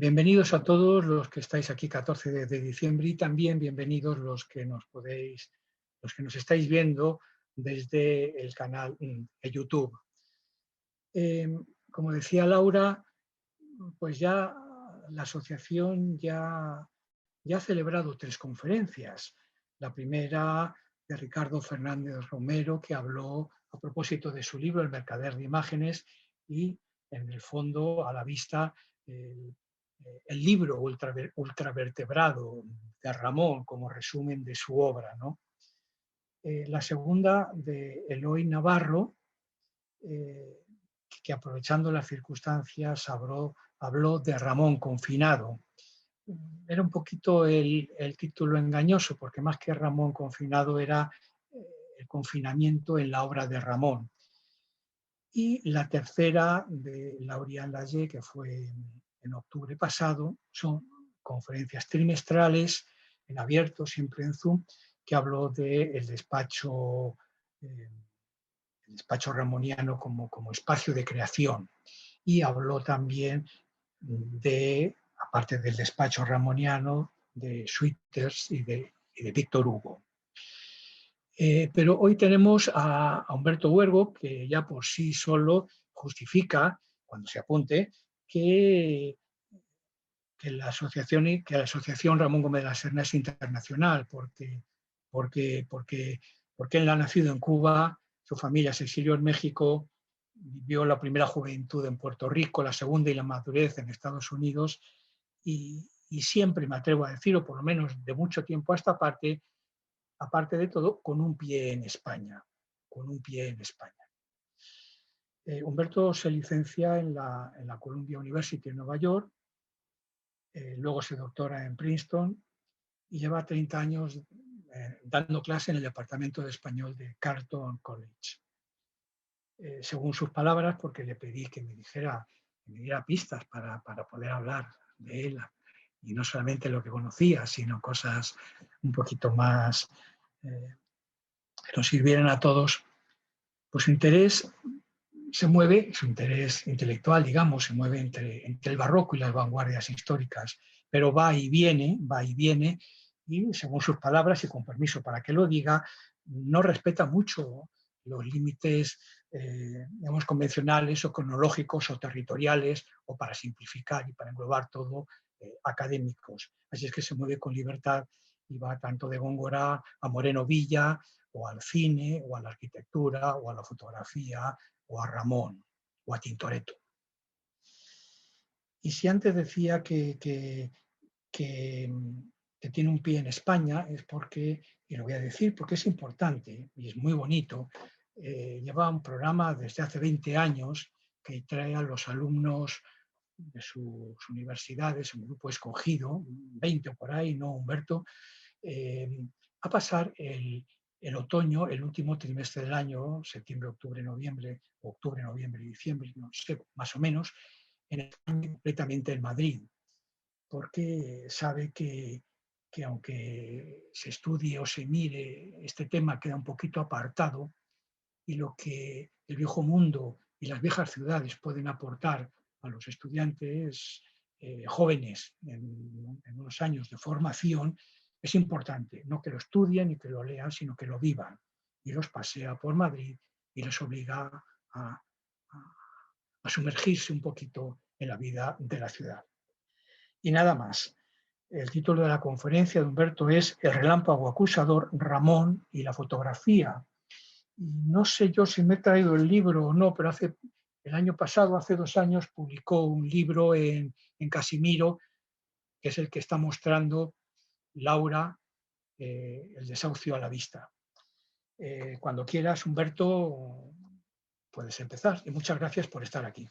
Bienvenidos a todos los que estáis aquí 14 de diciembre y también bienvenidos los que nos estáis viendo desde el canal de YouTube. Como decía Laura, pues ya la asociación ya ha celebrado 3 conferencias. La primera de Ricardo Fernández Romero, que habló a propósito de su libro El mercader de imágenes y, en el fondo, a la vista, el libro ultravertebrado de Ramón como resumen de su obra, ¿no? La segunda de Eloy Navarro, que aprovechando las circunstancias habló de Ramón confinado. Era un poquito el título engañoso, porque más que Ramón confinado era el confinamiento en la obra de Ramón. Y la tercera de Lauriane Lallé, que fue en octubre pasado, son conferencias trimestrales en abierto, siempre en Zoom, que habló del despacho ramoniano como espacio de creación. Y habló también aparte del despacho ramoniano, de Schwitters y de Víctor Hugo. Pero hoy tenemos a Humberto Huergo, que ya por sí solo justifica, cuando se apunte, que la asociación Ramón Gómez de la Serna es internacional, porque él ha nacido en Cuba, su familia se exilió en México, vivió la primera juventud en Puerto Rico, la segunda y la madurez en Estados Unidos, y siempre me atrevo a decir, o por lo menos de mucho tiempo a esta parte, aparte de todo, con un pie en España. Humberto se licencia en la Columbia University en Nueva York, luego se doctora en Princeton y lleva 30 años dando clase en el departamento de español de Carleton College. Según sus palabras, porque le pedí que me diera pistas para poder hablar de él, y no solamente lo que conocía, sino cosas un poquito más que nos sirvieran a todos. Pues su interés su interés intelectual, digamos, se mueve entre el barroco y las vanguardias históricas, pero va y viene, y según sus palabras, y con permiso para que lo diga, no respeta mucho los límites, digamos, convencionales o cronológicos o territoriales, o para simplificar y para englobar todo, académicos. Así es que se mueve con libertad y va tanto de Góngora a Moreno Villa, o al cine, o a la arquitectura, o a la fotografía, o a Ramón, o a Tintoretto. Y si antes decía que tiene un pie en España, es porque, y lo voy a decir porque es importante y es muy bonito, lleva un programa desde hace 20 años que trae a los alumnos de sus universidades, un grupo escogido, 20 o por ahí, ¿no, Humberto? A pasar el otoño, el último trimestre del año, septiembre, octubre, noviembre, y diciembre, no sé, más o menos, completamente en Madrid, porque sabe que aunque se estudie o se mire, este tema queda un poquito apartado, y lo que el viejo mundo y las viejas ciudades pueden aportar a los estudiantes jóvenes en unos años de formación es importante. No que lo estudien y que lo lean, sino que lo vivan. Y los pasea por Madrid y les obliga a sumergirse un poquito en la vida de la ciudad. Y nada más. El título de la conferencia de Humberto es El relámpago acusador, Ramón y la fotografía. No sé yo si me he traído el libro o no, pero el año pasado, hace 2 años, publicó un libro en Casimiro, que es el que está mostrando Laura, El desahucio a la vista. Cuando quieras, Humberto, puedes empezar. Y muchas gracias por estar aquí.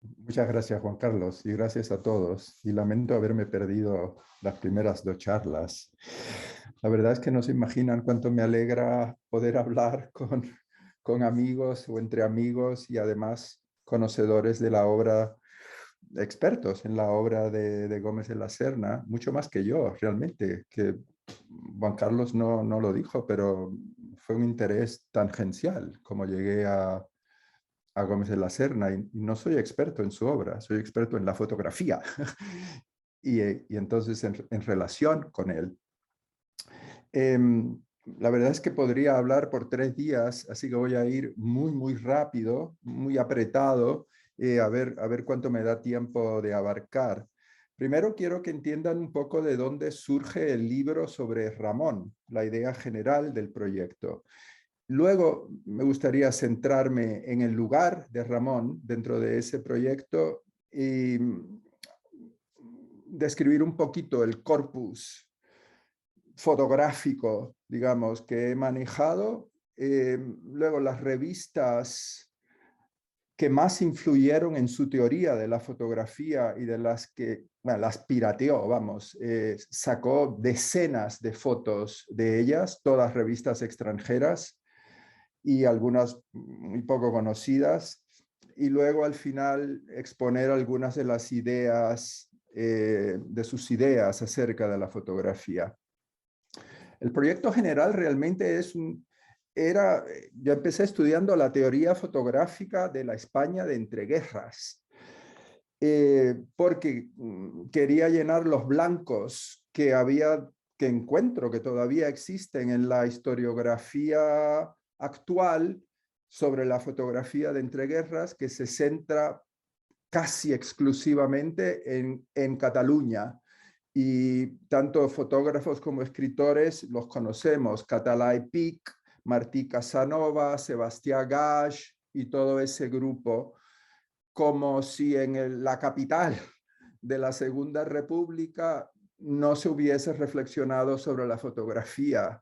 Muchas gracias, Juan Carlos, y gracias a todos. Y lamento haberme perdido las primeras 2 charlas. La verdad es que no se imaginan cuánto me alegra poder hablar con amigos o entre amigos y además conocedores de la obra, expertos en la obra de Gómez de la Serna, mucho más que yo, realmente, que Juan Carlos no lo dijo, pero fue un interés tangencial como llegué a a Gómez de la Serna y no soy experto en su obra, soy experto en la fotografía y entonces en relación con él. La verdad es que podría hablar por 3 días, así que voy a ir muy rápido, muy apretado, a ver cuánto me da tiempo de abarcar. Primero quiero que entiendan un poco de dónde surge el libro sobre Ramón, la idea general del proyecto. Luego me gustaría centrarme en el lugar de Ramón dentro de ese proyecto y describir un poquito el corpus fotográfico, digamos, que he manejado. Luego las revistas que más influyeron en su teoría de la fotografía y de las que, bueno, las pirateó, vamos, sacó decenas de fotos de ellas, todas revistas extranjeras y algunas muy poco conocidas. Y luego al final exponer algunas de las ideas, de sus ideas acerca de la fotografía. El proyecto general realmente yo empecé estudiando la teoría fotográfica de la España de entreguerras, porque quería llenar los blancos que encuentro que todavía existen en la historiografía actual sobre la fotografía de entreguerras, que se centra casi exclusivamente en Cataluña. Y tanto fotógrafos como escritores los conocemos, Català i Pic, Martí Casanova, Sebastià Gage y todo ese grupo, como si en la capital de la Segunda República no se hubiese reflexionado sobre la fotografía.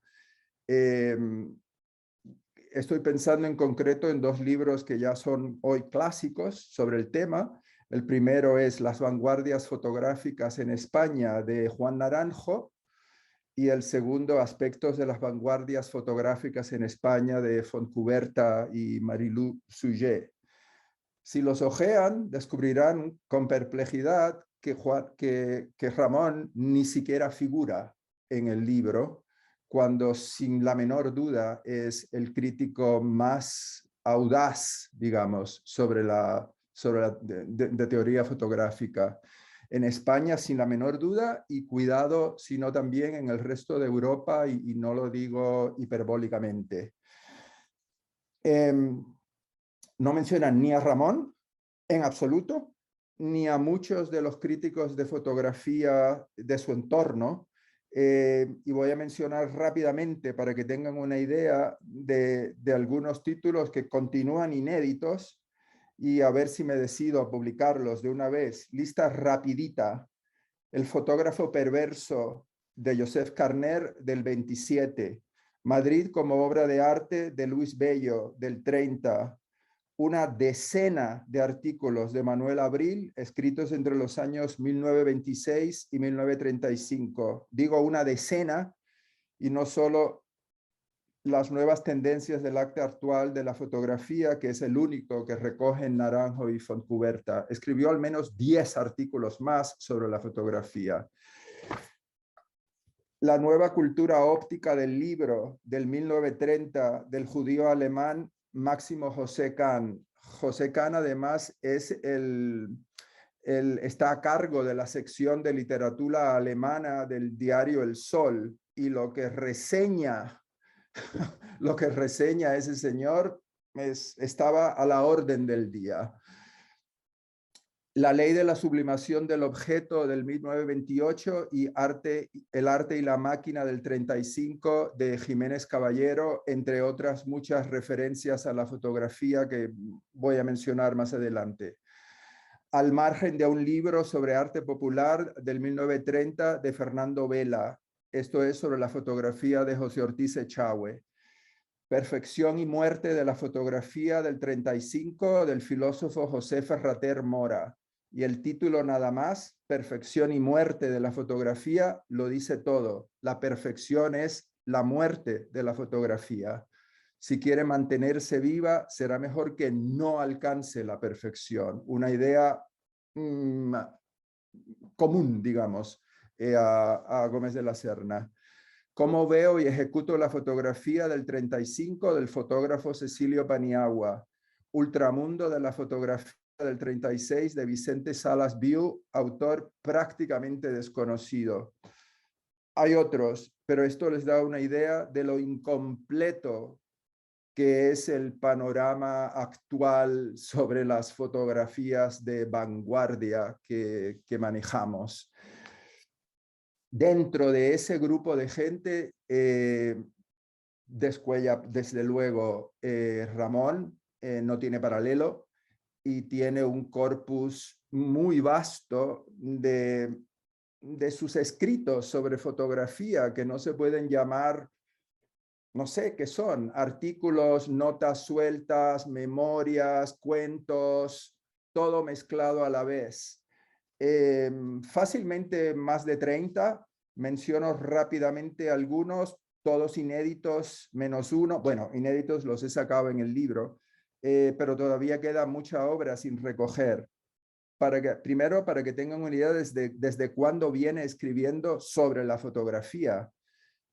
Estoy pensando en concreto en 2 libros que ya son hoy clásicos sobre el tema. El primero es Las vanguardias fotográficas en España, de Juan Naranjo, y el segundo, Aspectos de las vanguardias fotográficas en España, de Fontcuberta y Marilou Sujet. Si los hojean, descubrirán con perplejidad que Ramón ni siquiera figura en el libro, cuando sin la menor duda es el crítico más audaz, digamos, de teoría fotográfica. En España, sin la menor duda, y cuidado, sino también en el resto de Europa, y no lo digo hiperbólicamente. No mencionan ni a Ramón, en absoluto, ni a muchos de los críticos de fotografía de su entorno. Y voy a mencionar rápidamente para que tengan una idea de algunos títulos que continúan inéditos y a ver si me decido a publicarlos de una vez. Lista rapidita. El fotógrafo perverso, de Joseph Carner, del 27. Madrid como obra de arte, de Luis Bello, del 30. Una decena de artículos de Manuel Abril escritos entre los años 1926 y 1935. Digo una decena y no solo las nuevas tendencias del arte actual de la fotografía, que es el único que recogen Naranjo y Fontcuberta. Escribió al menos 10 artículos más sobre la fotografía. La nueva cultura óptica del libro del 1930 del judío alemán Máximo José Kahn. José Kahn además está a cargo de la sección de literatura alemana del diario El Sol, y lo que reseña ese señor estaba a la orden del día. La ley de la sublimación del objeto del 1928 y El arte y la máquina del 35 de Jiménez Caballero, entre otras muchas referencias a la fotografía que voy a mencionar más adelante. Al margen de un libro sobre arte popular del 1930 de Fernando Vela, esto es sobre la fotografía de José Ortiz Echagüe. Perfección y muerte de la fotografía del 35 del filósofo José Ferrater Mora. Y el título nada más, Perfección y muerte de la fotografía, lo dice todo. La perfección es la muerte de la fotografía. Si quiere mantenerse viva, será mejor que no alcance la perfección. Una idea común, digamos, a Gómez de la Serna. ¿Cómo veo y ejecuto la fotografía del 35 del fotógrafo Cecilio Paniagua? Ultramundo de la fotografía del 36 de Vicente Salas Viu, autor prácticamente desconocido. Hay otros, pero esto les da una idea de lo incompleto que es el panorama actual sobre las fotografías de vanguardia que manejamos. Dentro de ese grupo de gente, descuella desde luego Ramón, no tiene paralelo, y tiene un corpus muy vasto de sus escritos sobre fotografía que no se pueden llamar, no sé qué son, artículos, notas sueltas, memorias, cuentos, todo mezclado a la vez. Fácilmente más de 30, menciono rápidamente algunos, todos inéditos, menos uno, bueno, inéditos los he sacado en el libro, pero todavía queda mucha obra sin recoger. Primero, para que tengan una idea desde cuándo viene escribiendo sobre la fotografía.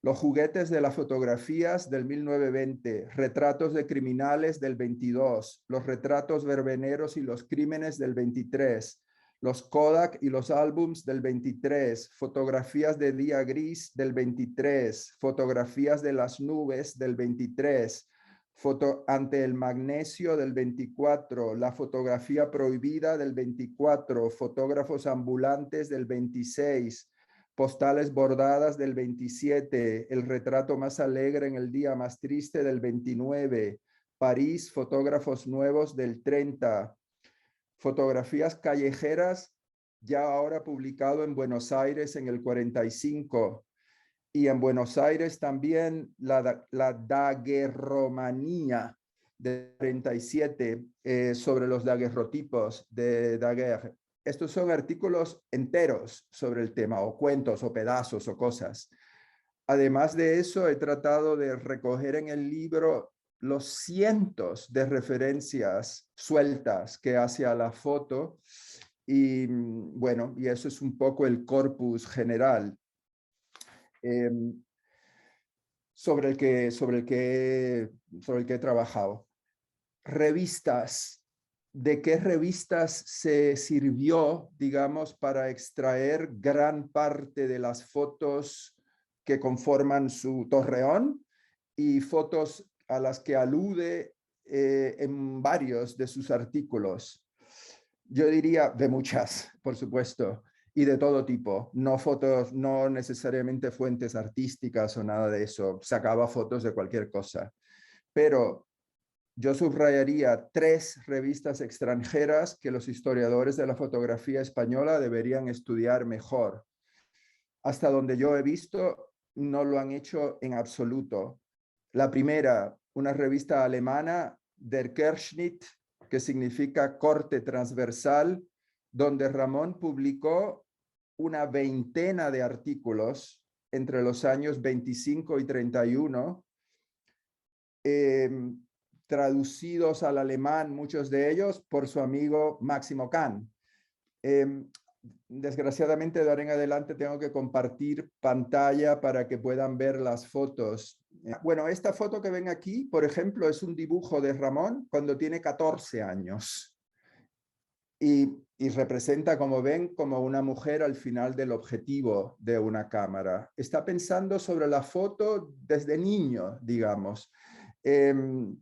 Los juguetes de las fotografías del 1920, retratos de criminales del 22, los retratos verbeneros y los crímenes del 23, los Kodak y los álbums del 23, fotografías de día gris del 23, fotografías de las nubes del 23, foto ante el magnesio del 24, la fotografía prohibida del 24, fotógrafos ambulantes del 26, postales bordadas del 27, el retrato más alegre en el día más triste del 29, París, fotógrafos nuevos del 30, fotografías callejeras, ya ahora publicado en Buenos Aires en el 45, y en Buenos Aires también la daguerromanía de 37 sobre los daguerrotipos de Daguerre. Estos son artículos enteros sobre el tema, o cuentos, o pedazos, o cosas. Además de eso, he tratado de recoger en el libro los cientos de referencias sueltas que hace a la foto. Y bueno, y eso es un poco el corpus general sobre el que he trabajado. Revistas. ¿De qué revistas se sirvió, digamos, para extraer gran parte de las fotos que conforman su torreón y fotos a las que alude en varios de sus artículos? Yo diría de muchas, por supuesto, y de todo tipo. No fotos, no necesariamente fuentes artísticas o nada de eso. Sacaba fotos de cualquier cosa. Pero yo subrayaría 3 revistas extranjeras que los historiadores de la fotografía española deberían estudiar mejor. Hasta donde yo he visto, no lo han hecho en absoluto. La primera, una revista alemana, Der Querschnitt, que significa corte transversal, donde Ramón publicó una veintena de artículos entre los años 25 y 31, traducidos al alemán, muchos de ellos, por su amigo Máximo Kahn. Desgraciadamente, de ahora en adelante tengo que compartir pantalla para que puedan ver las fotos. Bueno, esta foto que ven aquí, por ejemplo, es un dibujo de Ramón cuando tiene 14 años. Y representa, como ven, como una mujer al final del objetivo de una cámara. Está pensando sobre la foto desde niño, digamos.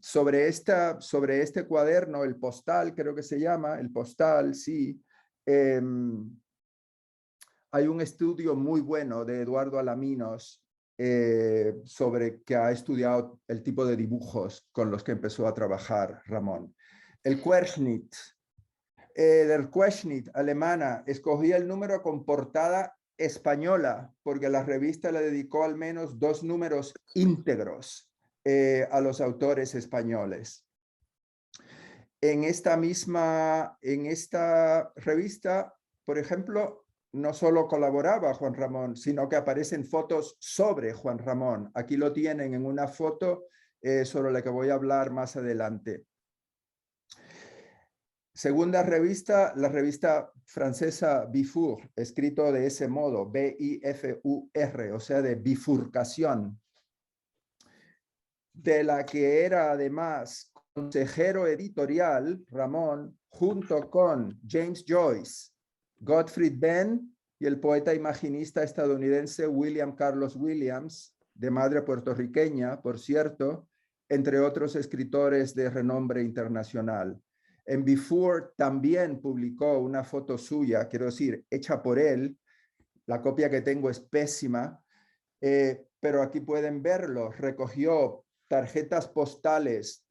Sobre este cuaderno, el postal, creo que se llama, el postal, sí. Hay un estudio muy bueno de Eduardo Alaminos sobre que ha estudiado el tipo de dibujos con los que empezó a trabajar Ramón. El Querschnitt, del Querschnitt, alemana, escogí el número con portada española porque la revista le dedicó al menos 2 números íntegros a los autores españoles. En esta revista, por ejemplo, no solo colaboraba Juan Ramón, sino que aparecen fotos sobre Juan Ramón. Aquí lo tienen en una foto sobre la que voy a hablar más adelante. Segunda revista, la revista francesa Bifur, escrito de ese modo, B-I-F-U-R, o sea, de bifurcación, de la que era además consejero editorial, Ramón, junto con James Joyce, Gottfried Benn y el poeta imaginista estadounidense William Carlos Williams, de madre puertorriqueña, por cierto, entre otros escritores de renombre internacional. En Before también publicó una foto suya, quiero decir, hecha por él. La copia que tengo es pésima, pero aquí pueden verlo. Recogió tarjetas postales,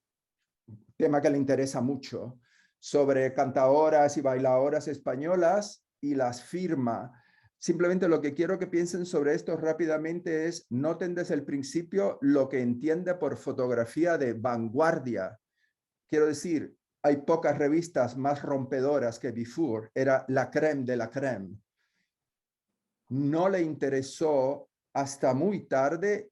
tema que le interesa mucho, sobre cantaoras y bailadoras españolas y las firma. Simplemente lo que quiero que piensen sobre esto rápidamente es, noten desde el principio lo que entiende por fotografía de vanguardia. Quiero decir, hay pocas revistas más rompedoras que Before, era la crème de la crème. No le interesó hasta muy tarde,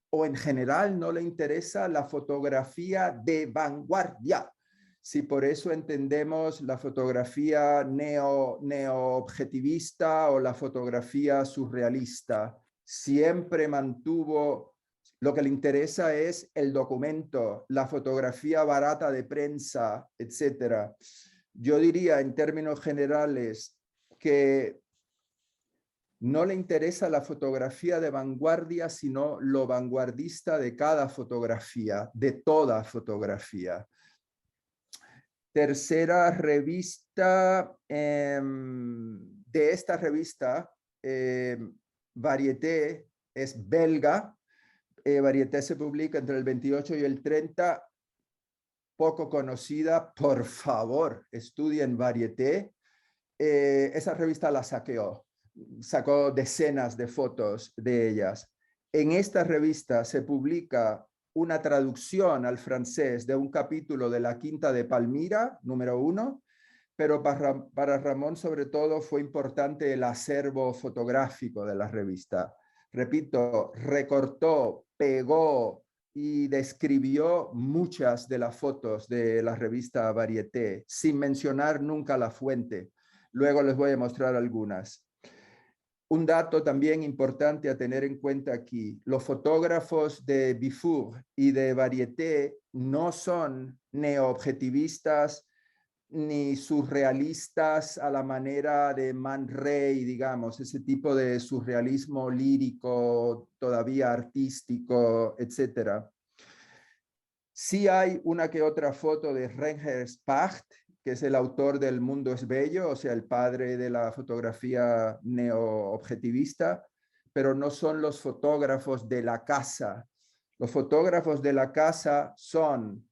o en general no le interesa la fotografía de vanguardia. Si por eso entendemos la fotografía neo-objetivista o la fotografía surrealista, siempre mantuvo, lo que le interesa es el documento, la fotografía barata de prensa, etc. Yo diría en términos generales que no le interesa la fotografía de vanguardia, sino lo vanguardista de cada fotografía, de toda fotografía. Tercera revista de esta revista, Variété, es belga. Variété se publica entre el 28 y el 30, poco conocida. Por favor, estudien Variété. Esa revista la sacó decenas de fotos de ellas. En esta revista se publica una traducción al francés de un capítulo de La Quinta de Palmira, número 1, pero para Ramón sobre todo fue importante el acervo fotográfico de la revista. Repito, recortó, pegó y describió muchas de las fotos de la revista Variété, sin mencionar nunca la fuente. Luego les voy a mostrar algunas. Un dato también importante a tener en cuenta aquí, los fotógrafos de Before y de Variété no son neo-objetivistas ni surrealistas a la manera de Man Ray, digamos, ese tipo de surrealismo lírico, todavía artístico, etc. Sí hay una que otra foto de Reinhard Spacht, que es el autor del Mundo es Bello, o sea, el padre de la fotografía neo-objetivista, pero no son los fotógrafos de la casa. Los fotógrafos de la casa son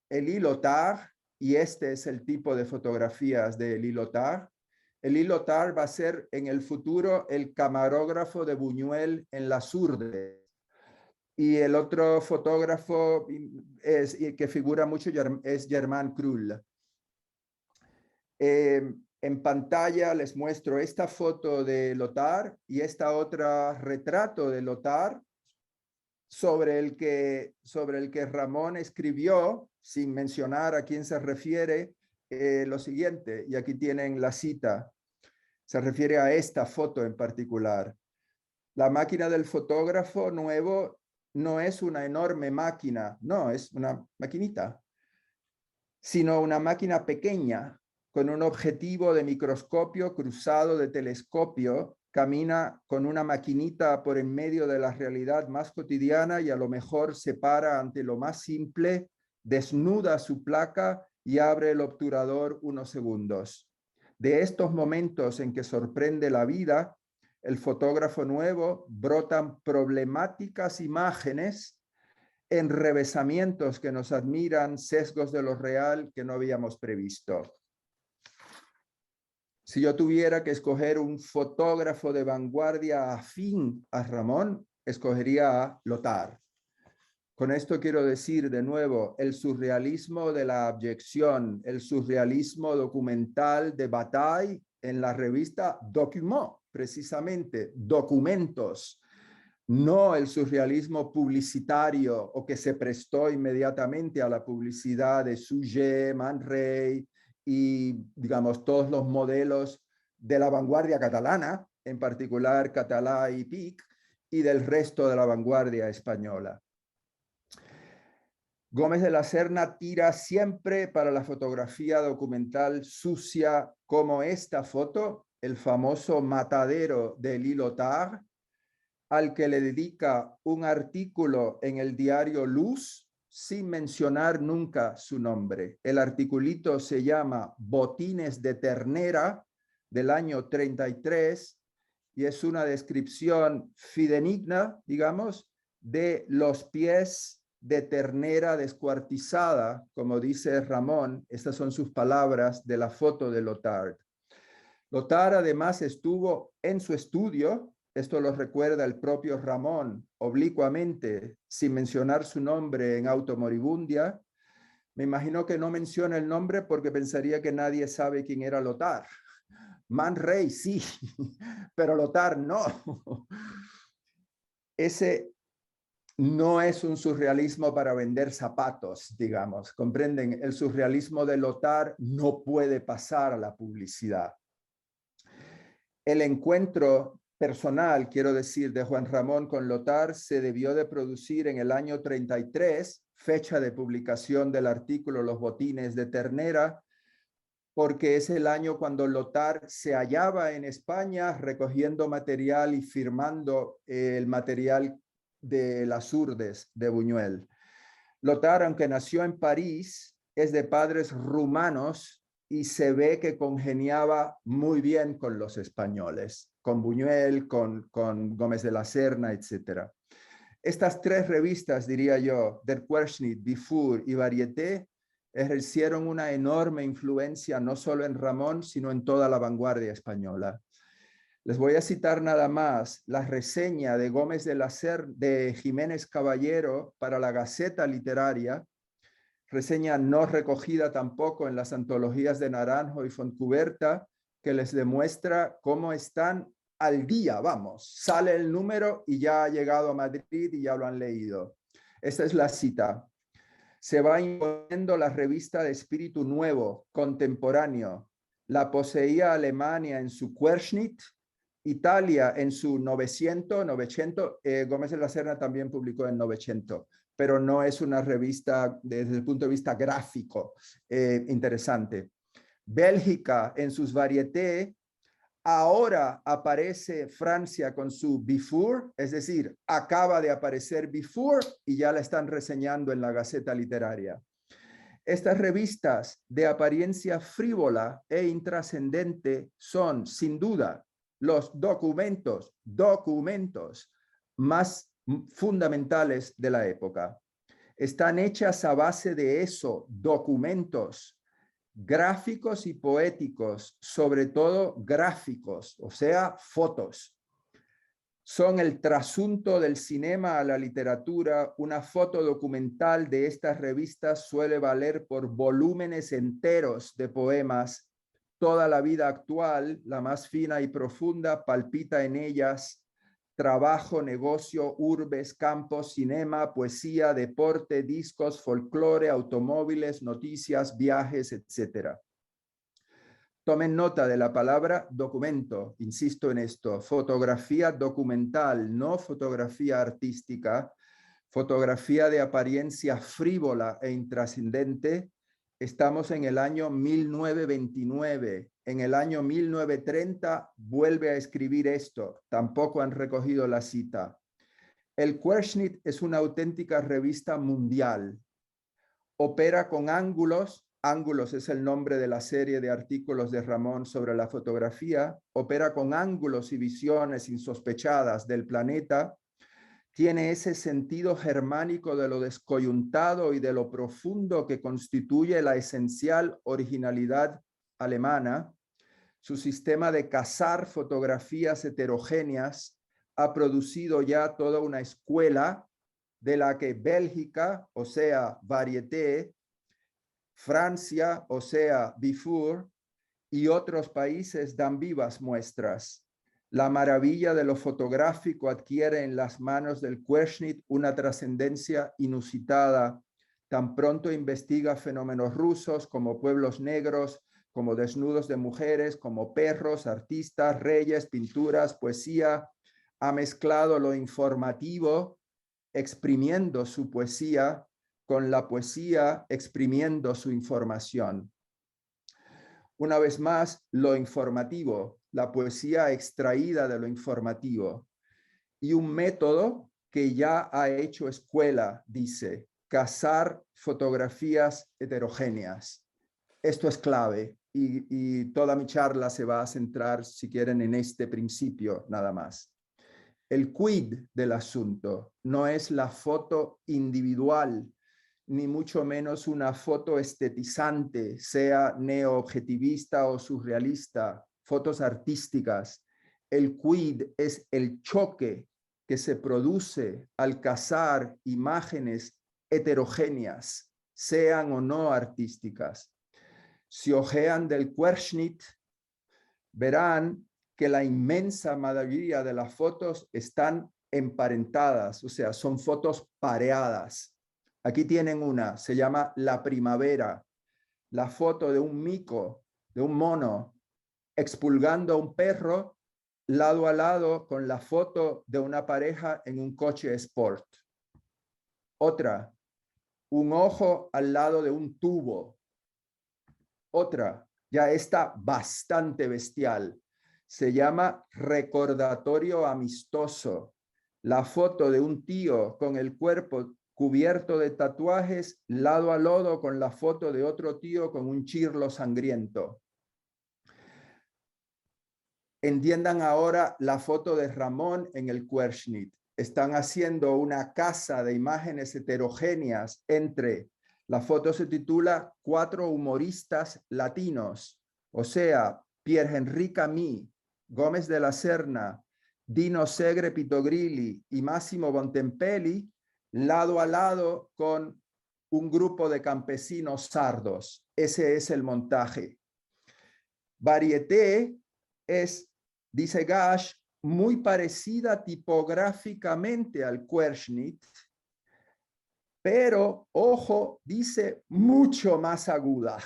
Élie Lothar, y este es el tipo de fotografías de Élie Lothar. Élie Lothar va a ser en el futuro el camarógrafo de Buñuel en Las Urdes. Y el otro fotógrafo que figura mucho es Germán Krull. En pantalla les muestro esta foto de Lothar y esta otra retrato de Lothar sobre el que Ramón escribió, sin mencionar a quién se refiere, lo siguiente, y aquí tienen la cita. Se refiere a esta foto en particular. La máquina del fotógrafo nuevo no es una enorme máquina, no, es una maquinita, sino una máquina pequeña con un objetivo de microscopio cruzado de telescopio, camina con una maquinita por en medio de la realidad más cotidiana y a lo mejor se para ante lo más simple, desnuda su placa y abre el obturador unos segundos. De estos momentos en que sorprende la vida, el fotógrafo nuevo brotan problemáticas imágenes, enrevesamientos que nos admiran, sesgos de lo real que no habíamos previsto. Si yo tuviera que escoger un fotógrafo de vanguardia afín a Ramón, escogería a Lothar. Con esto quiero decir de nuevo el surrealismo de la abyección, el surrealismo documental de Bataille en la revista Document, precisamente, documentos, no el surrealismo publicitario o que se prestó inmediatamente a la publicidad de Suger, Man Ray y, digamos, todos los modelos de la vanguardia catalana, en particular Català y Pic, y del resto de la vanguardia española. Gómez de la Serna tira siempre para la fotografía documental sucia como esta foto, el famoso matadero de L'Îlotard, al que le dedica un artículo en el diario Luz sin mencionar nunca su nombre. El articulito se llama Botines de Ternera del año 33 y es una descripción fidedigna, digamos, de los pies de ternera descuartizada, como dice Ramón. Estas son sus palabras de la foto de L'Otard. L'Otard además estuvo en su estudio, esto lo recuerda el propio Ramón oblicuamente, sin mencionar su nombre en Automoribundia. Me imagino que no menciona el nombre porque pensaría que nadie sabe quién era L'Otard. Man Ray sí, pero L'Otard no. Ese no es un surrealismo para vender zapatos, digamos, ¿comprenden? El surrealismo de L'Otard no puede pasar a la publicidad. El encuentro personal, quiero decir, de Juan Ramón con L'Otard se debió de producir en el año 33, fecha de publicación del artículo Los Botines de Ternera, porque es el año cuando L'Otard se hallaba en España recogiendo material y firmando el material de las Urdes de Buñuel. L'Otard, aunque nació en París, es de padres rumanos y se ve que congeniaba muy bien con los españoles, con Buñuel, con Gómez de la Serna, etc. Estas tres revistas, diría yo, Der Querschnitt, Dufour y Variété, ejercieron una enorme influencia no solo en Ramón, sino en toda la vanguardia española. Les voy a citar nada más la reseña de Gómez de la Serna, de Jiménez Caballero para la Gaceta Literaria, reseña no recogida tampoco en las antologías de Naranjo y Fontcuberta, que les demuestra cómo están al día, vamos, sale el número y ya ha llegado a Madrid y ya lo han leído. Esta es la cita. Se va imponiendo la revista de espíritu nuevo, contemporáneo. La poseía Alemania en su Querschnitt, Italia en su Novecento, Gómez de la Serna también publicó en Novecento, pero no es una revista desde el punto de vista gráfico interesante. Bélgica en sus Variétés. Ahora aparece Francia con su Dufour, es decir, acaba de aparecer Dufour y ya la están reseñando en la Gaceta Literaria. Estas revistas de apariencia frívola e intrascendente son, sin duda, los documentos más fundamentales de la época. Están hechas a base de eso, documentos gráficos y poéticos, sobre todo gráficos, o sea, fotos. Son el trasunto del cinema a la literatura. Una foto documental de estas revistas suele valer por volúmenes enteros de poemas. Toda la vida actual, la más fina y profunda, palpita en ellas. Trabajo, negocio, urbes, campos, cinema, poesía, deporte, discos, folclore, automóviles, noticias, viajes, etc. Tomen nota de la palabra documento, insisto en esto, fotografía documental, no fotografía artística, fotografía de apariencia frívola e intrascendente. Estamos en el año 1929. En el año 1930 vuelve a escribir esto. Tampoco han recogido la cita. El Querschnitt es una auténtica revista mundial. Opera con ángulos. Ángulos es el nombre de la serie de artículos de Ramón sobre la fotografía. Opera con ángulos y visiones insospechadas del planeta. Tiene ese sentido germánico de lo descoyuntado y de lo profundo que constituye la esencial originalidad alemana. Su sistema de cazar fotografías heterogéneas ha producido ya toda una escuela de la que Bélgica, o sea, Variété, Francia, o sea, Dufour, y otros países dan vivas muestras. La maravilla de lo fotográfico adquiere en las manos del Querschnitt una trascendencia inusitada. Tan pronto investiga fenómenos rusos como pueblos negros, como desnudos de mujeres, como perros, artistas, reyes, pinturas, poesía. Ha mezclado lo informativo, exprimiendo su poesía con la poesía exprimiendo su información. Una vez más, lo informativo, la poesía extraída de lo informativo. Y un método que ya ha hecho escuela, dice, cazar fotografías heterogéneas. Esto es clave y toda mi charla se va a centrar, si quieren, en este principio nada más. El quid del asunto no es la foto individual, ni mucho menos una foto estetizante, sea neoobjetivista o surrealista, fotos artísticas. El quid es el choque que se produce al cazar imágenes heterogéneas, sean o no artísticas. Si ojean del Querschnitt, verán que la inmensa mayoría de las fotos están emparentadas, o sea, son fotos pareadas. Aquí tienen una, se llama La Primavera, la foto de un mico, de un mono, expulgando a un perro lado a lado con la foto de una pareja en un coche sport. Otra, un ojo al lado de un tubo. Otra, ya está bastante bestial, se llama Recordatorio Amistoso. La foto de un tío con el cuerpo cubierto de tatuajes, lado a lado con la foto de otro tío con un chirlo sangriento. Entiendan ahora la foto de Ramón en el Querschnitt. Están haciendo una caza de imágenes heterogéneas entre, la foto se titula 4 humoristas latinos, o sea, Pierre Henry Camus, Gómez de la Serna, Dino Segre Pitogrilli y Massimo Bontempelli, lado a lado con un grupo de campesinos sardos. Ese es el montaje. Varieté es, dice Gash, muy parecida tipográficamente al Querschnitt, pero, ojo, dice mucho más aguda.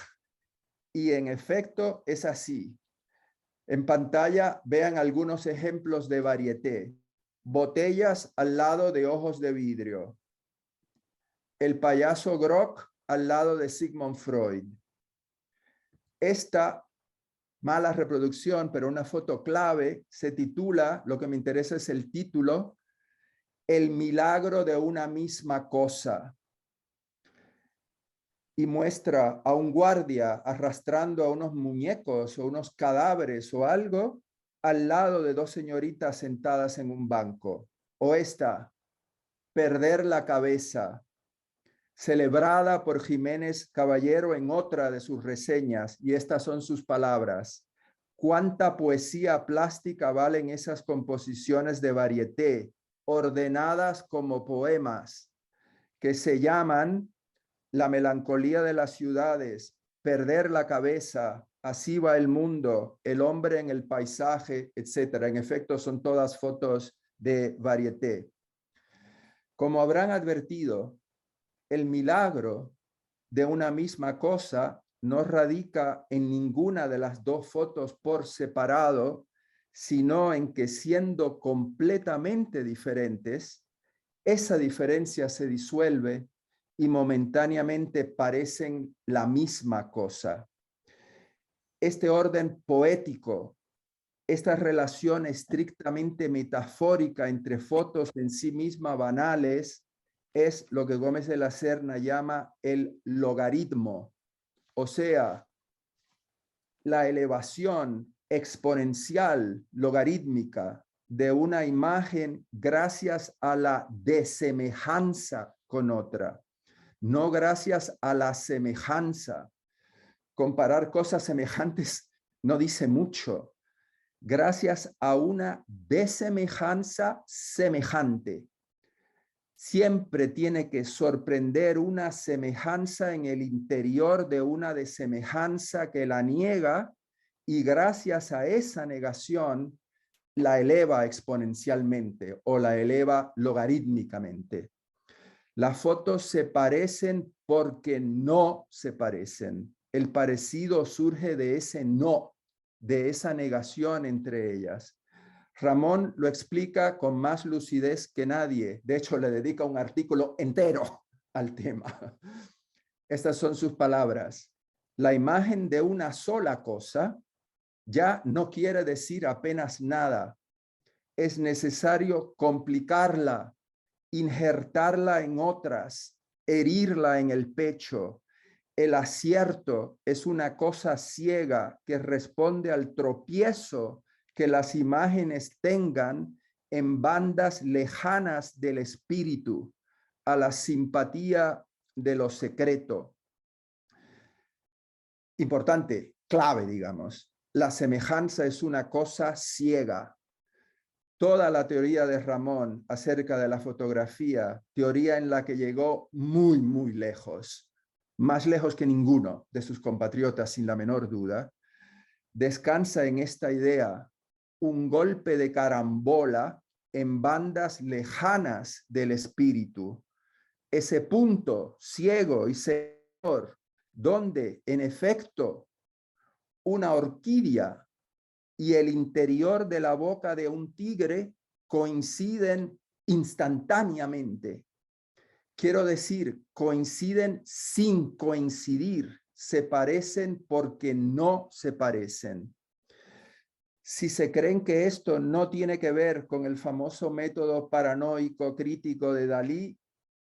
Y en efecto es así. En pantalla vean algunos ejemplos de varieté. Botellas al lado de ojos de vidrio. El payaso Grock al lado de Sigmund Freud. Esta mala reproducción, pero una foto clave, se titula, lo que me interesa es el título, El milagro de una misma cosa. Y muestra a un guardia arrastrando a unos muñecos o unos cadáveres o algo al lado de 2 señoritas sentadas en un banco. O esta, Perder la cabeza, celebrada por Jiménez Caballero en otra de sus reseñas, y estas son sus palabras. ¿Cuánta poesía plástica valen esas composiciones de varieté, ordenadas como poemas, que se llaman La melancolía de las ciudades, Perder la cabeza, Así va el mundo, El hombre en el paisaje, etcétera? En efecto, son todas fotos de varieté. Como habrán advertido, el milagro de una misma cosa no radica en ninguna de las 2 fotos por separado, sino en que siendo completamente diferentes, esa diferencia se disuelve y momentáneamente parecen la misma cosa. Este orden poético, esta relación estrictamente metafórica entre fotos en sí mismas banales, es lo que Gómez de la Serna llama el logaritmo, o sea, la elevación exponencial logarítmica de una imagen gracias a la desemejanza con otra, no gracias a la semejanza. Comparar cosas semejantes no dice mucho. Gracias a una desemejanza semejante. Siempre tiene que sorprender una semejanza en el interior de una desemejanza que la niega, y gracias a esa negación la eleva exponencialmente o la eleva logarítmicamente. Las fotos se parecen porque no se parecen. El parecido surge de ese no, de esa negación entre ellas. Ramón lo explica con más lucidez que nadie. De hecho, le dedica un artículo entero al tema. Estas son sus palabras. La imagen de una sola cosa ya no quiere decir apenas nada. Es necesario complicarla, injertarla en otras, herirla en el pecho. El acierto es una cosa ciega que responde al tropiezo que las imágenes tengan en bandas lejanas del espíritu, a la simpatía de lo secreto. Importante, clave, digamos. La semejanza es una cosa ciega. Toda la teoría de Ramón acerca de la fotografía, teoría en la que llegó muy, muy lejos, más lejos que ninguno de sus compatriotas, sin la menor duda, descansa en esta idea, un golpe de carambola en bandas lejanas del espíritu. Ese punto ciego y seductor, donde, en efecto, una orquídea y el interior de la boca de un tigre coinciden instantáneamente. Quiero decir, coinciden sin coincidir, se parecen porque no se parecen. Si se creen que esto no tiene que ver con el famoso método paranoico crítico de Dalí,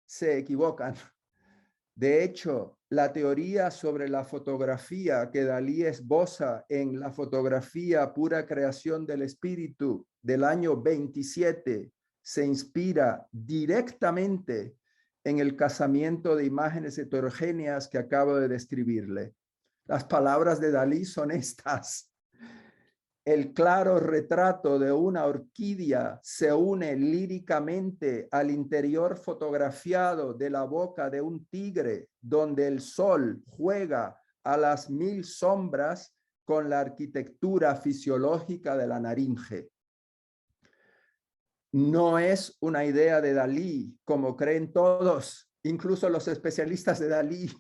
se equivocan. De hecho, la teoría sobre la fotografía que Dalí esboza en La fotografía pura creación del espíritu del año 27 se inspira directamente en el casamiento de imágenes heterogéneas que acabo de describirle. Las palabras de Dalí son estas. El claro retrato de una orquídea se une líricamente al interior fotografiado de la boca de un tigre, donde el sol juega a las 1000 sombras con la arquitectura fisiológica de la naringe. No es una idea de Dalí, como creen todos, incluso los especialistas de Dalí.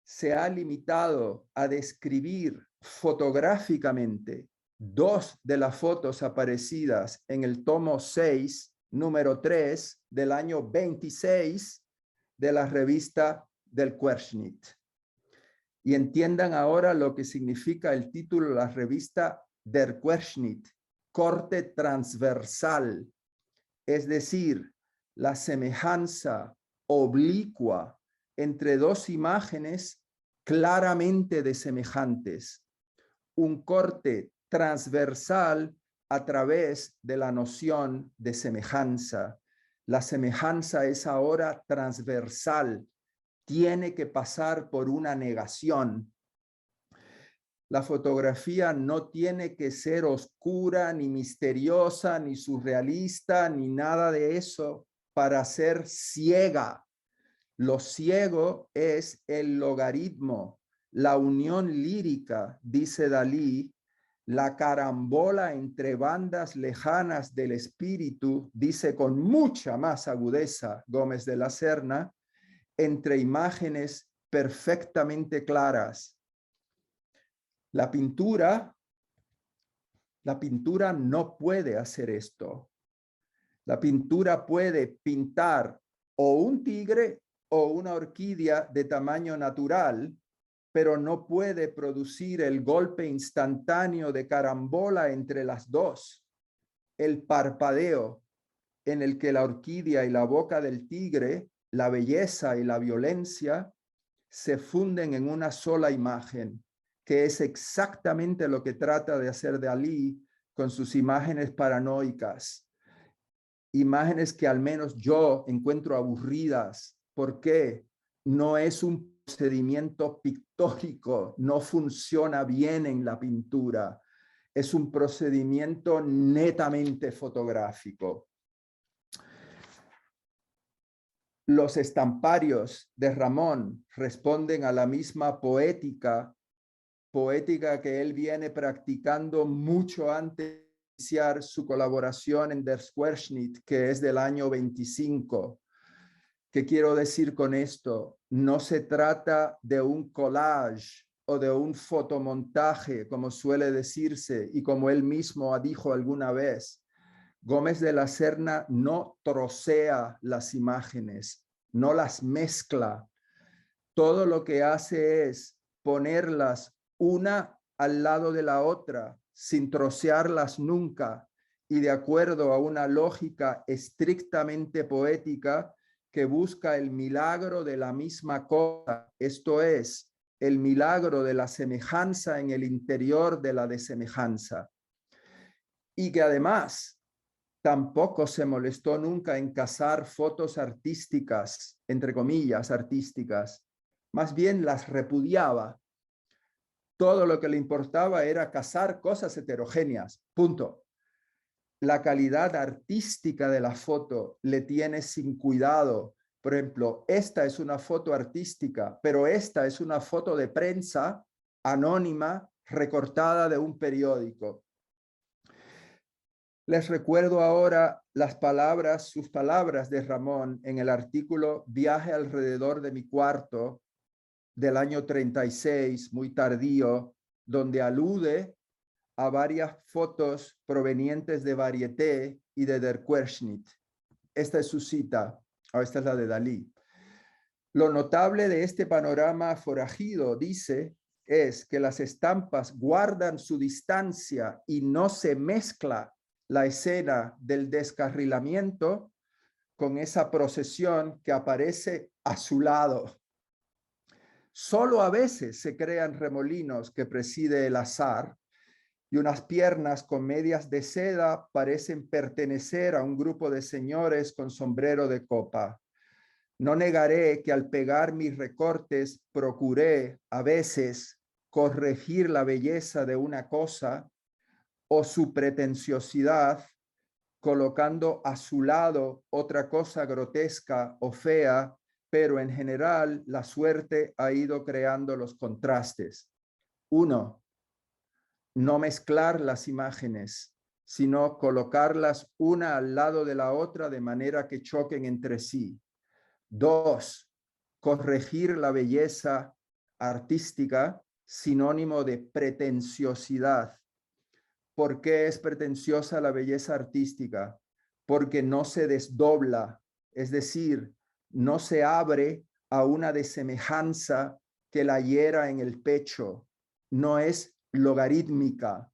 Se ha limitado a describir fotográficamente 2 de las fotos aparecidas en el tomo 6, número 3, del año 26 de la revista del Querschnitt. Y entiendan ahora lo que significa el título de la revista Der Querschnitt, corte transversal, es decir, la semejanza oblicua entre 2 imágenes claramente desemejantes, un corte transversal a través de la noción de semejanza. La semejanza es ahora transversal, tiene que pasar por una negación. La fotografía no tiene que ser oscura, ni misteriosa, ni surrealista, ni nada de eso para ser ciega. Lo ciego es el logaritmo, la unión lírica, dice Dalí, la carambola entre bandas lejanas del espíritu, dice con mucha más agudeza Gómez de la Serna, entre imágenes perfectamente claras. La pintura no puede hacer esto. La pintura puede pintar o un tigre o una orquídea de tamaño natural, pero no puede producir el golpe instantáneo de carambola entre las dos, el parpadeo en el que la orquídea y la boca del tigre, la belleza y la violencia, se funden en una sola imagen, que es exactamente lo que trata de hacer Dalí con sus imágenes paranoicas. Imágenes que al menos yo encuentro aburridas. ¿Por qué? No es un procedimiento pictórico, no funciona bien en la pintura. Es un procedimiento netamente fotográfico. Los estamparios de Ramón responden a la misma poética que él viene practicando mucho antes de iniciar su colaboración en Der Querschnitt, que es del año 25. ¿Qué quiero decir con esto? No se trata de un collage o de un fotomontaje, como suele decirse y como él mismo dijo alguna vez. Gómez de la Serna no trocea las imágenes, no las mezcla. Todo lo que hace es ponerlas una al lado de la otra, sin trocearlas nunca, y de acuerdo a una lógica estrictamente poética que busca el milagro de la misma cosa, esto es, el milagro de la semejanza en el interior de la desemejanza. Y que además tampoco se molestó nunca en cazar fotos artísticas, entre comillas, artísticas. Más bien las repudiaba. Todo lo que le importaba era cazar cosas heterogéneas, punto. La calidad artística de la foto le tiene sin cuidado. Por ejemplo, esta es una foto artística, pero esta es una foto de prensa anónima recortada de un periódico. Les recuerdo ahora sus palabras de Ramón en el artículo Viaje alrededor de mi cuarto del año 36, muy tardío, donde alude a varias fotos provenientes de Varieté y de Der Querschnitt. Esta es su cita, esta es la de Dalí. Lo notable de este panorama forajido, dice, es que las estampas guardan su distancia y no se mezcla la escena del descarrilamiento con esa procesión que aparece a su lado. Solo a veces se crean remolinos que preside el azar y unas piernas con medias de seda parecen pertenecer a un grupo de señores con sombrero de copa. No negaré que al pegar mis recortes procuré a veces corregir la belleza de una cosa o su pretenciosidad, colocando a su lado otra cosa grotesca o fea, pero en general la suerte ha ido creando los contrastes. 1. No mezclar las imágenes, sino colocarlas una al lado de la otra de manera que choquen entre sí. 2. Corregir la belleza artística, sinónimo de pretenciosidad. ¿Por qué es pretenciosa la belleza artística? Porque no se desdobla, es decir, no se abre a una desemejanza que la hiera en el pecho, no es logarítmica.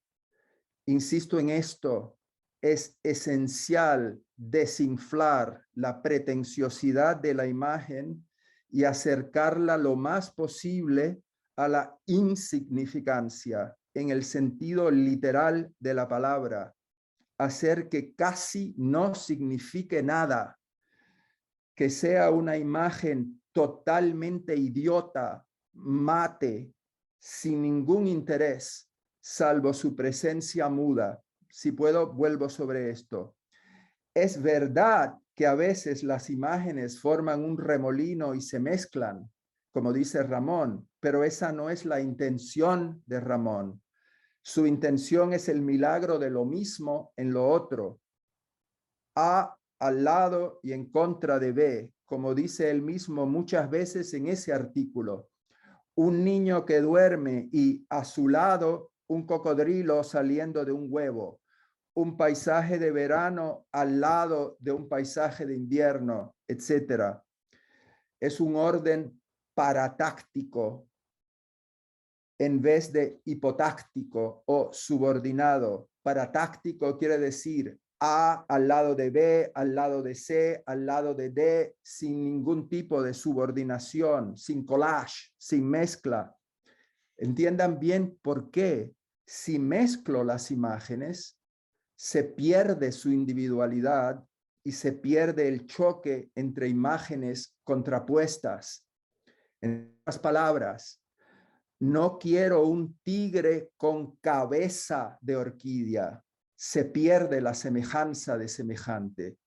Insisto en esto, es esencial desinflar la pretenciosidad de la imagen y acercarla lo más posible a la insignificancia en el sentido literal de la palabra, hacer que casi no signifique nada, que sea una imagen totalmente idiota, mate, sin ningún interés, salvo su presencia muda. Si puedo, vuelvo sobre esto. Es verdad que a veces las imágenes forman un remolino y se mezclan, como dice Ramón, pero esa no es la intención de Ramón. Su intención es el milagro de lo mismo en lo otro. A al lado y en contra de B, como dice él mismo muchas veces en ese artículo. Un niño que duerme y a su lado un cocodrilo saliendo de un huevo. Un paisaje de verano al lado de un paisaje de invierno, etc. Es un orden paratáctico en vez de hipotáctico o subordinado. Paratáctico quiere decir A al lado de B, al lado de C, al lado de D, sin ningún tipo de subordinación, sin collage, sin mezcla. Entiendan bien por qué. Si mezclo las imágenes, se pierde su individualidad y se pierde el choque entre imágenes contrapuestas. En otras palabras, no quiero un tigre con cabeza de orquídea. Se pierde la semejanza de semejante.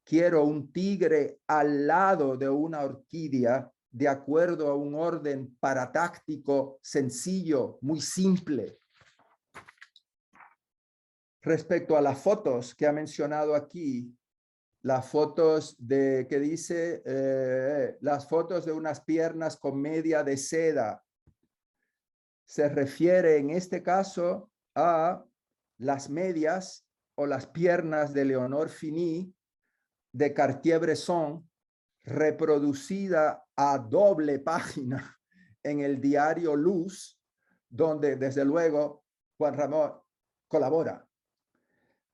Quiero un tigre al lado de una orquídea de acuerdo a un orden paratáctico sencillo, muy simple. Respecto a las fotos que ha mencionado aquí, las fotos de, que dice, las fotos de unas piernas con media de seda, se refiere en este caso a las medias o las piernas de Leonor Fini de Cartier-Bresson, reproducida a doble página en el diario Luz, donde desde luego Juan Ramón colabora.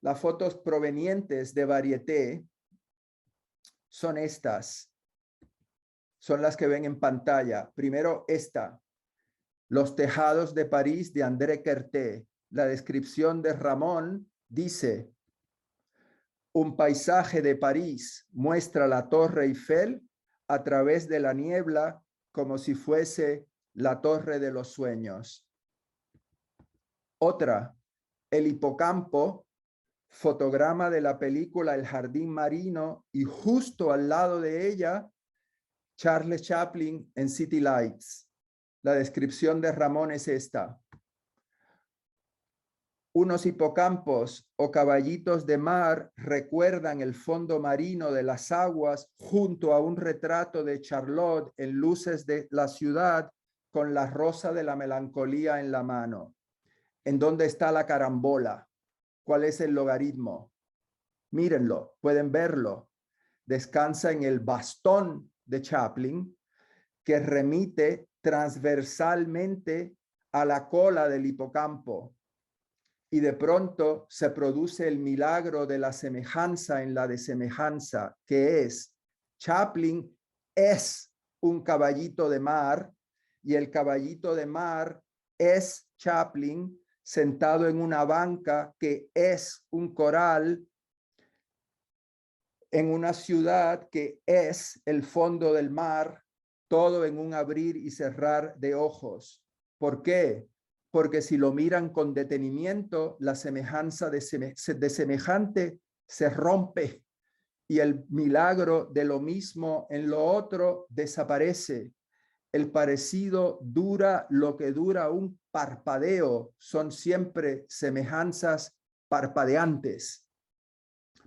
Las fotos provenientes de Variété son estas, son las que ven en pantalla. Primero esta, Los tejados de París de André Querté. La descripción de Ramón dice: un paisaje de París muestra la Torre Eiffel a través de la niebla como si fuese la Torre de los Sueños. Otra, el hipocampo, fotograma de la película El Jardín Marino, y justo al lado de ella, Charles Chaplin en City Lights. La descripción de Ramón es esta: unos hipocampos o caballitos de mar recuerdan el fondo marino de las aguas junto a un retrato de Charlotte en luces de la ciudad con la rosa de la melancolía en la mano. ¿En dónde está la carambola? ¿Cuál es el logaritmo? Mírenlo, pueden verlo. Descansa en el bastón de Chaplin, que remite transversalmente a la cola del hipocampo. Y de pronto se produce el milagro de la semejanza en la desemejanza, que es: Chaplin es un caballito de mar y el caballito de mar es Chaplin sentado en una banca que es un coral en una ciudad que es el fondo del mar, todo en un abrir y cerrar de ojos. ¿Por qué? Porque si lo miran con detenimiento, la semejanza de semejante se rompe y el milagro de lo mismo en lo otro desaparece. El parecido dura lo que dura un parpadeo, son siempre semejanzas parpadeantes.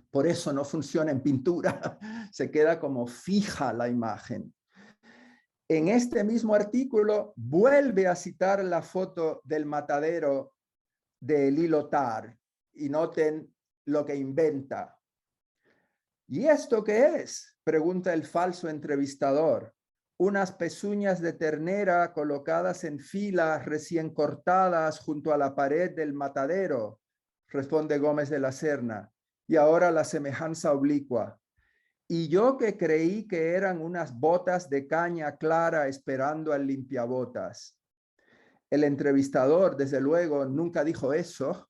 Por eso no funciona en pintura, se queda como fija la imagen. En este mismo artículo vuelve a citar la foto del matadero de Élie Lothar y noten lo que inventa. ¿Y esto qué es?, pregunta el falso entrevistador. Unas pezuñas de ternera colocadas en fila recién cortadas junto a la pared del matadero, responde Gómez de la Serna. Y ahora la semejanza oblicua. Y yo que creí que eran unas botas de caña clara esperando al limpiabotas. El entrevistador, desde luego, nunca dijo eso.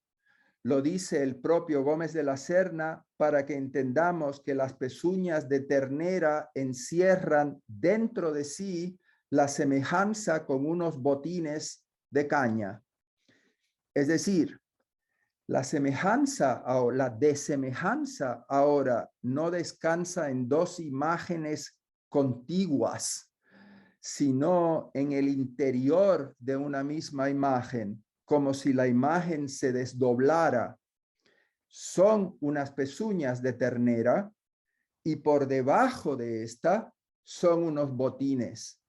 Lo dice el propio Gómez de la Serna para que entendamos que las pezuñas de ternera encierran dentro de sí la semejanza con unos botines de caña. Es decir, la semejanza o la desemejanza ahora no descansa en dos imágenes contiguas, sino en el interior de una misma imagen, como si la imagen se desdoblara. Son unas pezuñas de ternera y por debajo de esta son unos botines.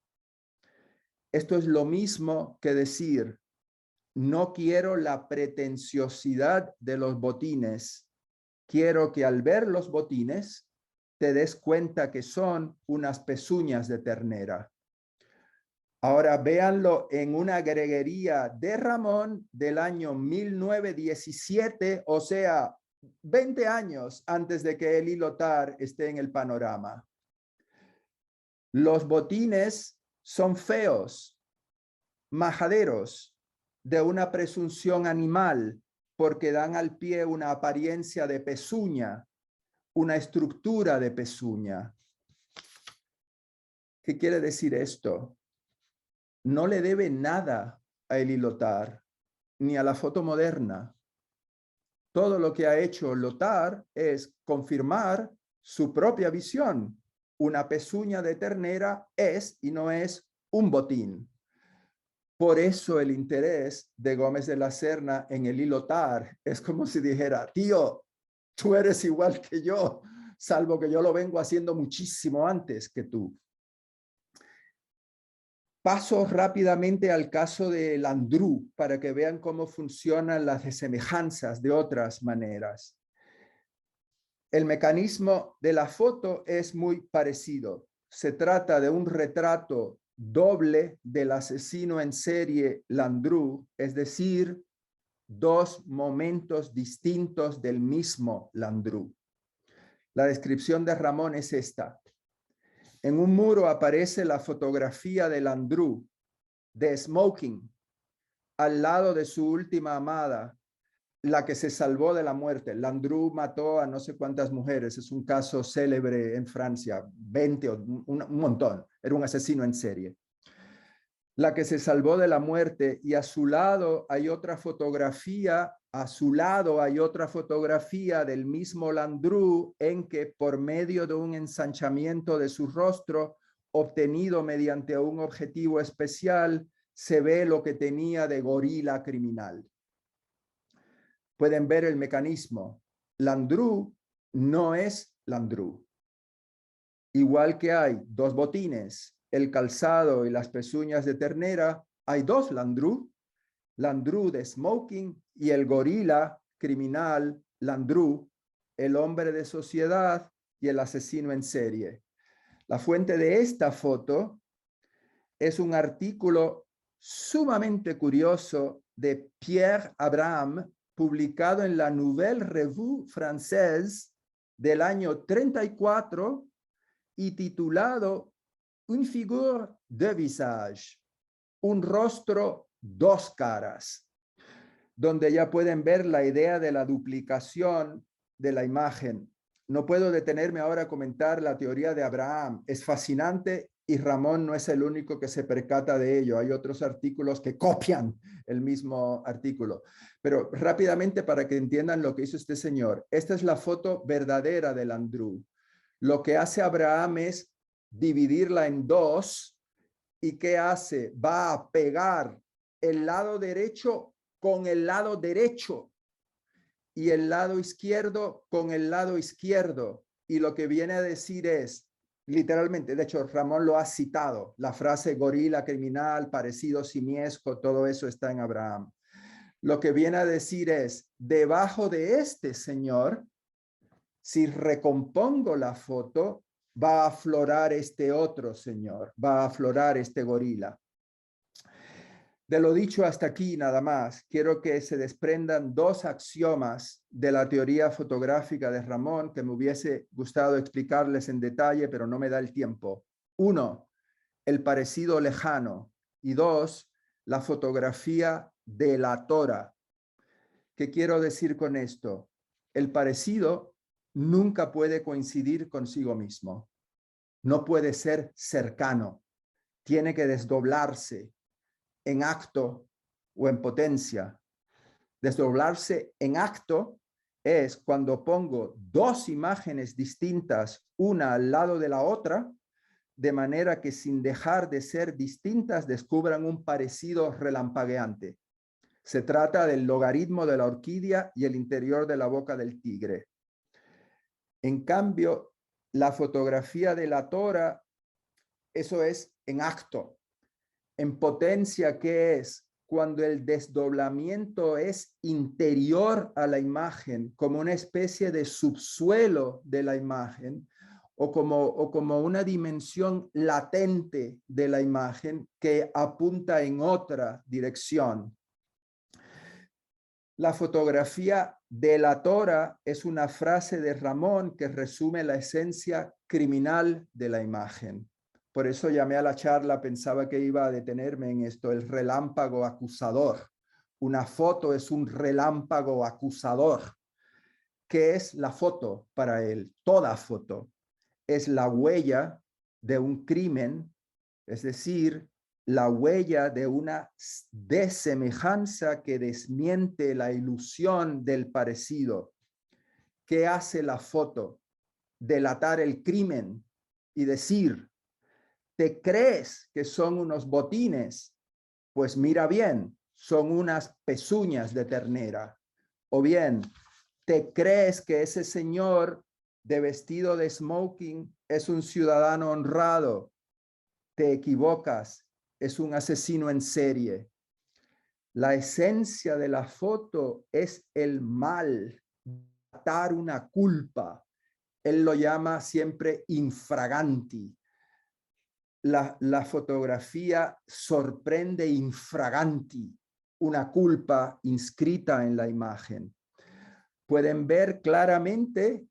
Esto es lo mismo que decir: no quiero la pretenciosidad de los botines. Quiero que al ver los botines te des cuenta que son unas pezuñas de ternera. Ahora véanlo en una greguería de Ramón del año 1917, o sea, 20 años antes de que Élie Lothar esté en el panorama. Los botines son feos, majaderos, de una presunción animal, porque dan al pie una apariencia de pezuña, una estructura de pezuña. ¿Qué quiere decir esto? No le debe nada a Élie Lothar, ni a la foto moderna. Todo lo que ha hecho Lothar es confirmar su propia visión. Una pezuña de ternera es y no es un botín. Por eso el interés de Gómez de la Serna en Élie Lothar es como si dijera: tío, tú eres igual que yo, salvo que yo lo vengo haciendo muchísimo antes que tú. Paso rápidamente al caso de Landru para que vean cómo funcionan las desemejanzas de otras maneras. El mecanismo de la foto es muy parecido. se trata de un retrato doble del asesino en serie Landru, es decir, dos momentos distintos del mismo Landru. La descripción de Ramón es esta. En un muro aparece la fotografía de Landru, de smoking, al lado de su última amada, la que se salvó de la muerte. Landru mató a no sé cuántas mujeres, es un caso célebre en Francia, 20 o un montón, era un asesino en serie. La que se salvó de la muerte, y a su lado hay otra fotografía, del mismo Landru, en que por medio de un ensanchamiento de su rostro, obtenido mediante un objetivo especial, se ve lo que tenía de gorila criminal. Pueden ver el mecanismo. Landru no es Landru. Igual que hay dos botines, el calzado y las pezuñas de ternera, hay dos Landru, Landru de smoking y el gorila criminal Landru, el hombre de sociedad y el asesino en serie. La fuente de esta foto es un artículo sumamente curioso de Pierre Abraham, publicado en la Nouvelle Revue Française del año 34 y titulado Une figure de visage, un rostro, dos caras, donde ya pueden ver la idea de la duplicación de la imagen. No puedo detenerme ahora a comentar la teoría de Abraham. Es fascinante y Ramón no es el único que se percata de ello. Hay otros artículos que copian el mismo artículo. Pero rápidamente para que entiendan lo que hizo este señor. Esta es la foto verdadera de Landru. Lo que hace Abraham es dividirla en dos. ¿Y qué hace? Va a pegar el lado derecho con el lado derecho y el lado izquierdo con el lado izquierdo. Y lo que viene a decir es, literalmente, de hecho Ramón lo ha citado, la frase gorila criminal, parecido simiesco, todo eso está en Abraham. Lo que viene a decir es, debajo de este señor, si recompongo la foto, va a aflorar este otro señor, va a aflorar este gorila. De lo dicho hasta aquí nada más, quiero que se desprendan dos axiomas de la teoría fotográfica de Ramón que me hubiese gustado explicarles en detalle, pero no me da el tiempo. Uno, el parecido lejano. Y dos, la fotografía delatora. ¿Qué quiero decir con esto? El parecido nunca puede coincidir consigo mismo. No puede ser cercano. Tiene que desdoblarse en acto o en potencia. Desdoblarse en acto es cuando pongo dos imágenes distintas, una al lado de la otra, de manera que sin dejar de ser distintas descubran un parecido relampagueante. Se trata del logaritmo de la orquídea y el interior de la boca del tigre. En cambio, la fotografía delatora, eso es en acto. En potencia, ¿qué es? Cuando el desdoblamiento es interior a la imagen, como una especie de subsuelo de la imagen, o como una dimensión latente de la imagen que apunta en otra dirección. La fotografía delatora es una frase de Ramón que resume la esencia criminal de la imagen. Por eso llamé a la charla, pensaba que iba a detenerme en esto, el relámpago acusador. Una foto es un relámpago acusador. ¿Qué es la foto para él? Toda foto es la huella de un crimen, es decir, la huella de una desemejanza que desmiente la ilusión del parecido. ¿Qué hace la foto? Delatar el crimen y decir, ¿te crees que son unos botines? Pues mira bien, son unas pezuñas de ternera. O bien, ¿te crees que ese señor de vestido de smoking es un ciudadano honrado? Te equivocas, es un asesino en serie. La esencia de la foto es el mal, atar una culpa. Él lo llama siempre infraganti. la fotografía sorprende infraganti, una culpa inscrita en la imagen. Pueden ver claramente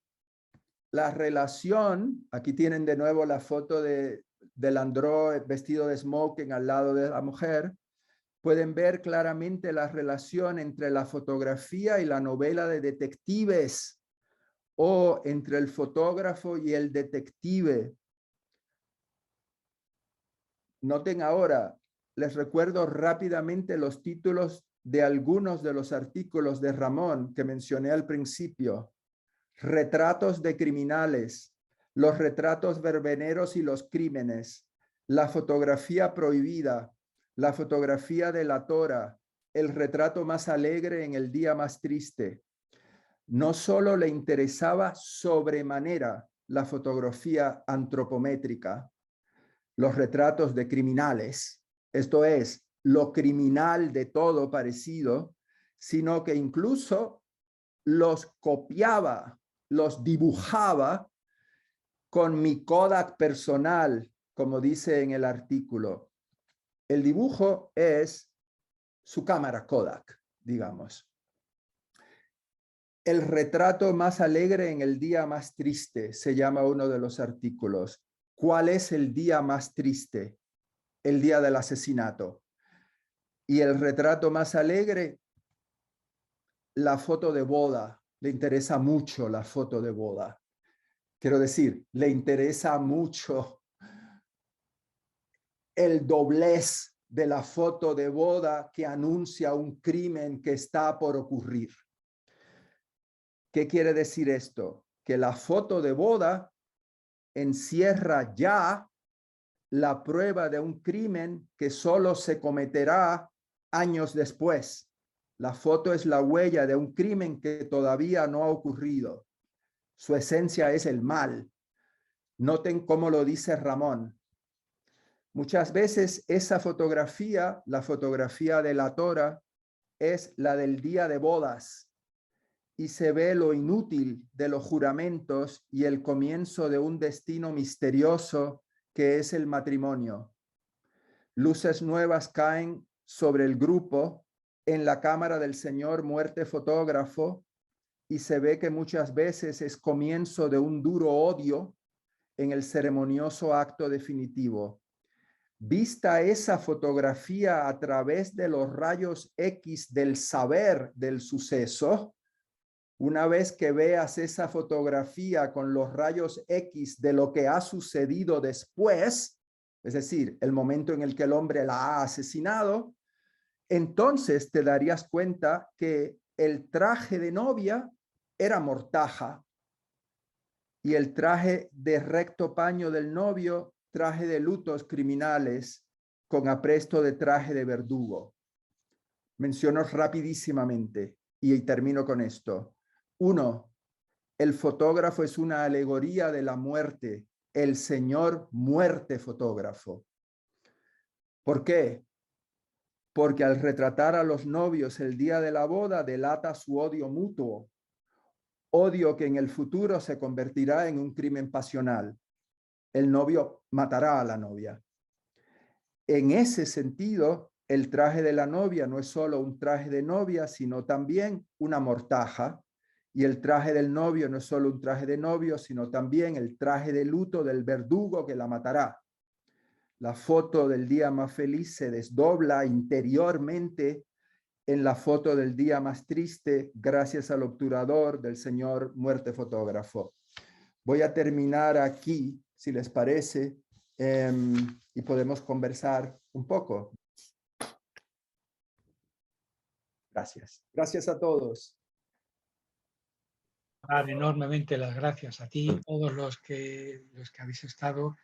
la relación, aquí tienen de nuevo la foto del androide vestido de smoking al lado de la mujer. Pueden ver claramente la relación entre la fotografía y la novela de detectives, o entre el fotógrafo y el detective. Noten ahora, les recuerdo rápidamente los títulos de algunos de los artículos de Ramón que mencioné al principio. Retratos de criminales, los retratos verbeneros y los crímenes, la fotografía prohibida, la fotografía delatora, el retrato más alegre en el día más triste. No solo le interesaba sobremanera la fotografía antropométrica, los retratos de criminales, esto es, lo criminal de todo parecido, sino que incluso los copiaba, los dibujaba con mi Kodak personal, como dice en el artículo. El dibujo es su cámara Kodak, digamos. El retrato más alegre en el día más triste, se llama uno de los artículos. ¿Cuál es el día más triste? El día del asesinato. Y el retrato más alegre, la foto de boda. Le interesa mucho la foto de boda. Quiero decir, le interesa mucho el doblez de la foto de boda que anuncia un crimen que está por ocurrir. ¿Qué quiere decir esto? Que la foto de boda encierra ya la prueba de un crimen que solo se cometerá años después. La foto es la huella de un crimen que todavía no ha ocurrido. Su esencia es el mal. Noten cómo lo dice Ramón. Muchas veces esa fotografía, la fotografía de la Torah, es la del día de bodas y se ve lo inútil de los juramentos y el comienzo de un destino misterioso que es el matrimonio. Luces nuevas caen sobre el grupo en la cámara del señor muerte fotógrafo y se ve que muchas veces es comienzo de un duro odio en el ceremonioso acto definitivo. Vista esa fotografía a través de los rayos X del saber del suceso, una vez que veas esa fotografía con los rayos X de lo que ha sucedido después, es decir, el momento en el que el hombre la ha asesinado, entonces te darías cuenta que el traje de novia era mortaja y el traje de recto paño del novio, traje de lutos criminales con apresto de traje de verdugo. Menciono rapidísimamente y termino con esto. 1. El fotógrafo es una alegoría de la muerte, el señor muerte fotógrafo. ¿Por qué? Porque al retratar a los novios el día de la boda delata su odio mutuo, odio que en el futuro se convertirá en un crimen pasional. El novio matará a la novia. En ese sentido, el traje de la novia no es solo un traje de novia, sino también una mortaja. Y el traje del novio no es solo un traje de novio, sino también el traje de luto del verdugo que la matará. La foto del día más feliz se desdobla interiormente en la foto del día más triste gracias al obturador del señor muerte fotógrafo. Voy a terminar aquí, si les parece, y podemos conversar un poco. Gracias. Gracias a todos. Dar enormemente las gracias a ti, todos los que habéis estado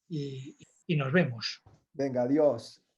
y nos vemos. Venga, adiós.